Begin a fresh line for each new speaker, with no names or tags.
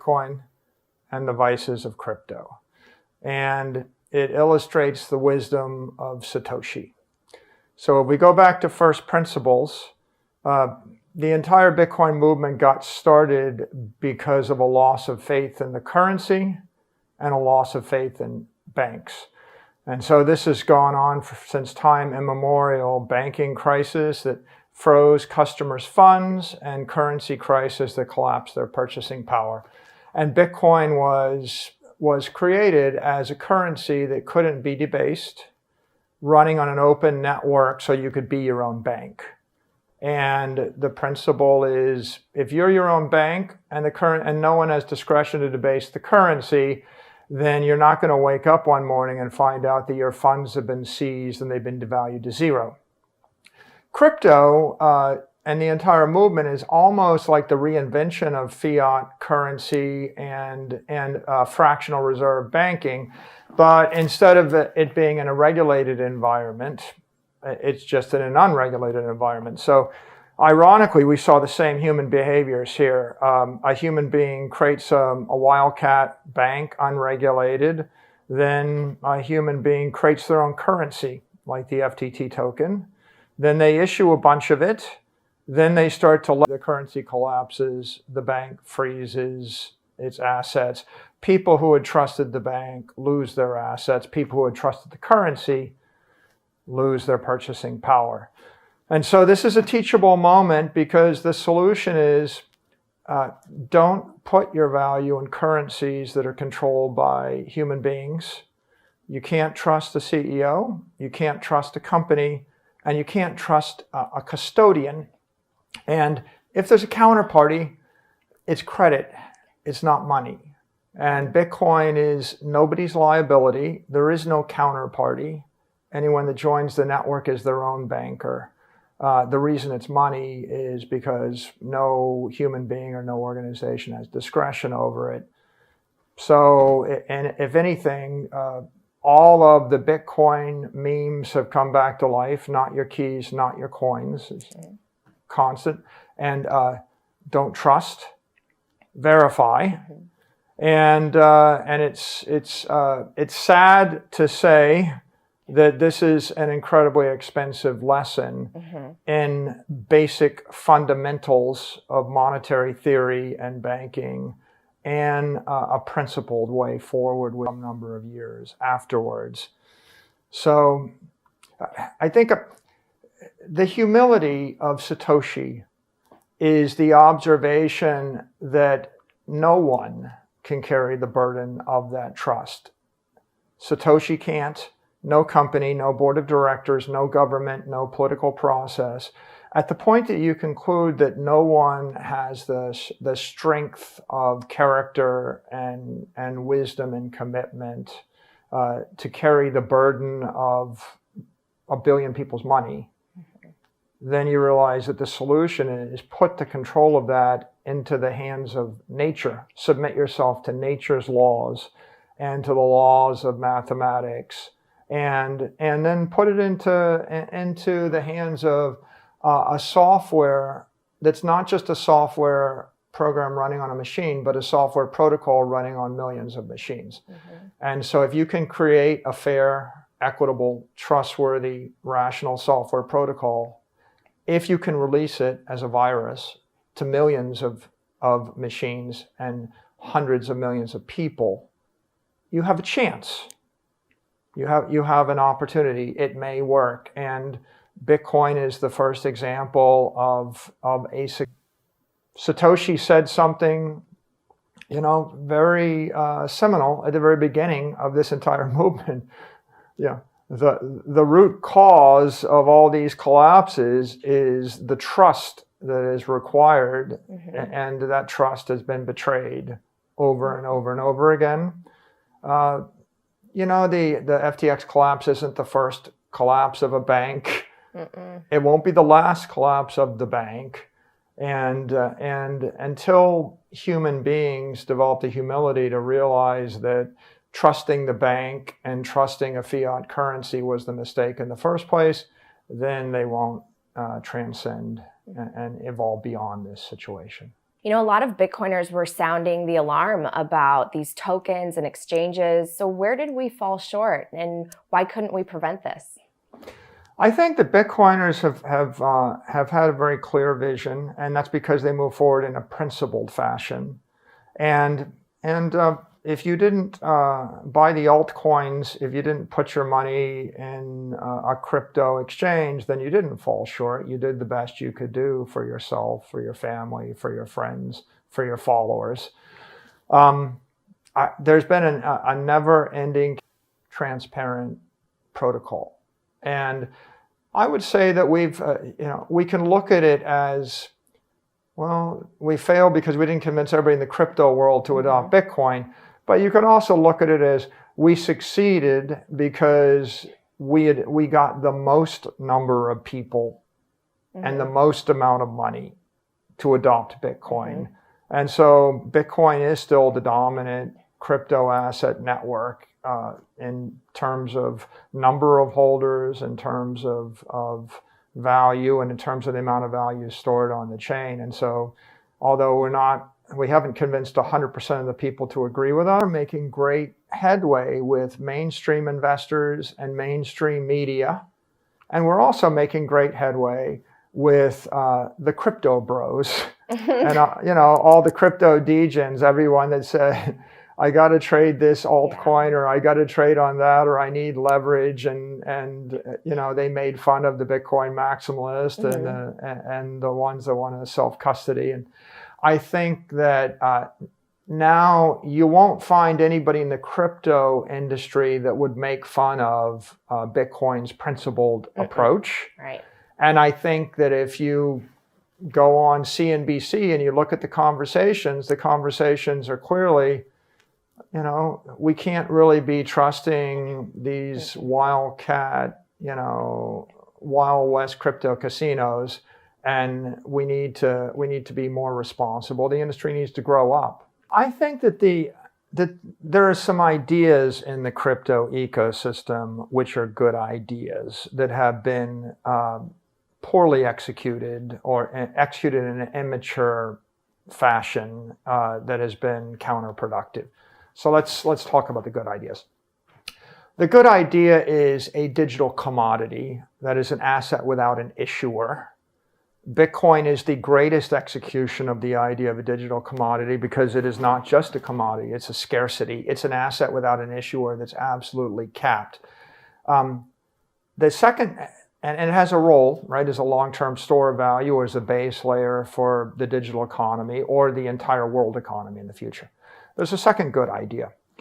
Bitcoin and the vices of crypto. And it illustrates the wisdom of Satoshi. So if we go back to first principles, the entire Bitcoin movement got started because of a loss of faith in the currency and a loss of faith in banks. And so this has gone on since time immemorial. Banking crisis that froze customers' funds, and currency crisis that collapsed their purchasing power. And Bitcoin was created as a currency that couldn't be debased, running on an open network so you could be your own bank. And the principle is, if you're your own bank and no one has discretion to debase the currency, then you're not going to wake up one morning and find out that your funds have been seized and they've been devalued to zero. Crypto and the entire movement is almost like the reinvention of fiat currency and fractional reserve banking, but instead of it being in a regulated environment, it's just in an unregulated environment. So ironically, we saw the same human behaviors here. A human being creates a wildcat bank, unregulated. Then a human being creates their own currency, like the FTT token. Then they issue a bunch of it. Then they start to, the currency collapses, the bank freezes its assets. People who had trusted the bank lose their assets. People who had trusted the currency lose their purchasing power. And so this is a teachable moment, because the solution is don't put your value in currencies that are controlled by human beings. You can't trust the CEO, you can't trust a company, and you can't trust a custodian. And if there's a counterparty, it's credit, it's not money. And Bitcoin is nobody's liability. There is no counterparty. Anyone that joins the network is their own banker. The reason it's money is because no human being or no organization has discretion over it. So, and if anything, all of the Bitcoin memes have come back to life. Not your keys, not your coins. It's constant. And don't trust, verify. And it's sad to say that this is an incredibly expensive lesson in basic fundamentals of monetary theory and banking, and a principled way forward with a number of years afterwards. So I think the humility of Satoshi is the observation that no one can carry the burden of that trust. Satoshi can't. No company, no board of directors, no government, no political process. At the point that you conclude that no one has the strength of character and wisdom and commitment to carry the burden of a billion people's money, then you realize that the solution is put the control of that into the hands of nature. Submit yourself to nature's laws and to the laws of mathematics. And then put it into the hands of a software that's not just a software program running on a machine, but a software protocol running on millions of machines. And so if you can create a fair, equitable, trustworthy, rational software protocol, if you can release it as a virus to millions of machines and hundreds of millions of people, you have a chance. You have an opportunity. It may work. And Bitcoin is the first example of a... Satoshi said something, very seminal at the very beginning of this entire movement. The root cause of all these collapses is the trust that is required, and that trust has been betrayed over and over and over again. The FTX collapse isn't the first collapse of a bank. It won't be the last collapse of the bank. And until human beings develop the humility to realize that trusting the bank and trusting a fiat currency was the mistake in the first place, then they won't transcend and evolve beyond this situation.
You know, a lot of Bitcoiners were sounding the alarm about these tokens and exchanges. So where did we fall short, and why couldn't we prevent this?
I think the Bitcoiners have had a very clear vision, and that's because they move forward in a principled fashion. And if you didn't buy the altcoins, if you didn't put your money in a crypto exchange, then you didn't fall short. You did the best you could do for yourself, for your family, for your friends, for your followers. There's been a never-ending, transparent protocol, and I would say that we can look at it as, well, we failed because we didn't convince everybody in the crypto world to adopt Bitcoin. But you can also look at it as we succeeded because we got the most number of people and the most amount of money to adopt Bitcoin. And so Bitcoin is still the dominant crypto asset network in terms of number of holders, in terms of value, and in terms of the amount of value stored on the chain. And so although we haven't convinced 100% of the people to agree with us, we're making great headway with mainstream investors and mainstream media. And we're also making great headway with the crypto bros and all the crypto degens, everyone that said, I got to trade this altcoin, or I got to trade on that, or I need leverage, and they made fun of the Bitcoin maximalist and the ones that want to self-custody. And I think that now you won't find anybody in the crypto industry that would make fun of Bitcoin's principled approach.
Right.
And I think that if you go on CNBC and you look at the conversations are clearly, we can't really be trusting these wildcat, Wild West crypto casinos, and we need to be more responsible. The industry needs to grow up. I think that there are some ideas in the crypto ecosystem which are good ideas that have been poorly executed or executed in an immature fashion that has been counterproductive. So let's talk about the good ideas. The good idea is a digital commodity that is an asset without an issuer. Bitcoin is the greatest execution of the idea of a digital commodity because it is not just a commodity, it's a scarcity. It's an asset without an issuer that's absolutely capped. The second, and it has a role, right, as a long-term store of value or as a base layer for the digital economy or the entire world economy in the future. There's a second good idea.